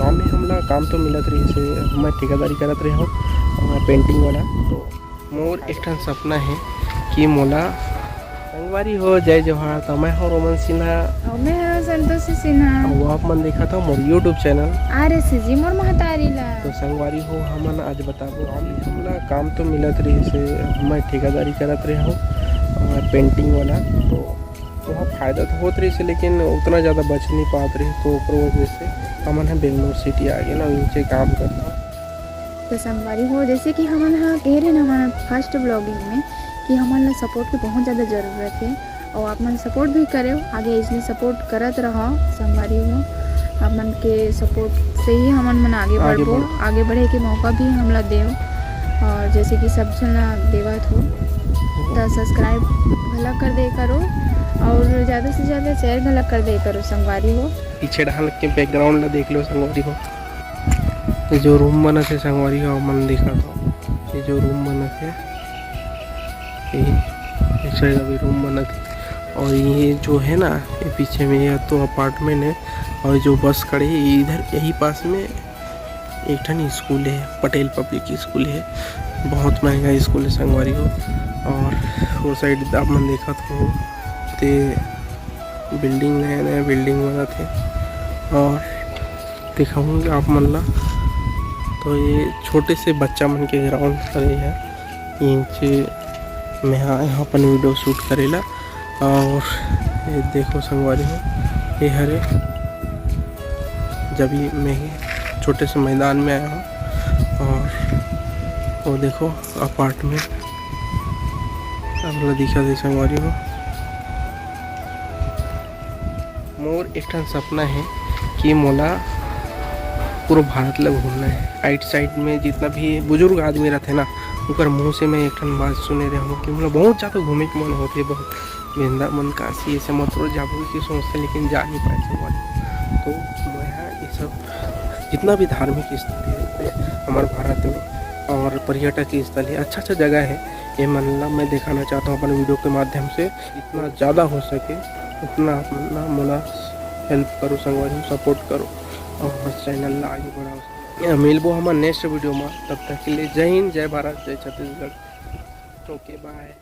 गाँव में हमला काम तो मिलत रही से मैं ठेकेदारी करत रहे हूँ पेंटिंग वाला। तो मोर एक ठन सपना है कि मोला संगवारी हो जय जोहार। तो मैं हूँ रोमन सिन्हा और मैं हूँ संतोषी सिन्हा वो आप मन देखा था मोर यूट्यूब चैनल RSG मोर महतारी ला। तो संगवारी हो हमन आज बताबो गाँव में हमला काम तो मिलत रही से मैं ठेकेदारी करत रहे हूँ पेंटिंग वाला। तो वहाँ फ़ायदा तो होत रही से लेकिन उतना ज़्यादा बच नहीं पात रही। तो वजह से हमन है बेंगलोर सिटी आ गए ना नीचे काम करता। तो संगवारी हो जैसे कि हमन हाँ कह रहे ना हमारा फर्स्ट ब्लॉगिंग में कि हमन ला सपोर्ट की बहुत ज़्यादा ज़रूरत है और आप मन सपोर्ट भी करे आगे इसलिए सपोर्ट करत रहो। संगवारी हो आप मन के सपोर्ट से ही हमन मन आगे बढ़ो आगे बढ़े के मौका भी हमला देव। और जैसे कि सब जना देवत हो तो सब्सक्राइब भला कर दे करो और ज़्यादा से ज़्यादा शेयर भला कर दे करो। संगवारी हो पीछे ढाल के बैकग्राउंड ला देख लो संगवारी हो। ये जो रूम बना थे संगवारी हो मन देखा था ये जो रूम बना थे इस साइड अभी रूम बना थे। और ये जो है ना ये पीछे में यह तो अपार्टमेंट है और जो बस खड़ी है इधर यही पास में एक ठन स्कूल है पटेल पब्लिक स्कूल है। बहुत महंगा स्कूल है संगवारी हो। और वो साइड आप मन देखा तो ते बिल्डिंग नया नया बिल्डिंग बना थे और दिखाऊंगे आप मन ला। तो ये छोटे से बच्चा मन के ग्राउंड करे है नीचे मैं यहाँ अपन वीडियो शूट करेला। और ये देखो संगवारी हो ये हरे जब ही मैं छोटे से मैदान में आया हूँ। और वो देखो अपार्टमेंट अब दिखा दे संगवारी हो। मोर एक ठन सपना है कि मोला पूरा भारत ला घूमना है। आइट साइड में जितना भी बुजुर्ग आदमी रहते ना उनकर मुँह से मैं एक ठन बात सुने रहा हूँ कि मोला बहुत ज़्यादा घूमे के मन होते बहुत वृंदावन काशी ऐसे मतलब जाबो की सोचते लेकिन जा नहीं पाए संगवारी। तो मैं ये सब जितना भी धार्मिक स्थल है हमारे भारत में और पर्यटक स्थल है अच्छा जगह है ये मन मैं दिखाना चाहता हूँ अपन वीडियो के माध्यम से। इतना ज़्यादा हो सके उतना अपना मोला हेल्प करो संगवारी सपोर्ट करो और चैनल ला आगे बढ़ाओ। मिलबो हमारे नेक्स्ट वीडियो में तब तक के लिए जय हिंद जय भारत जय छत्तीसगढ़। Okay bye.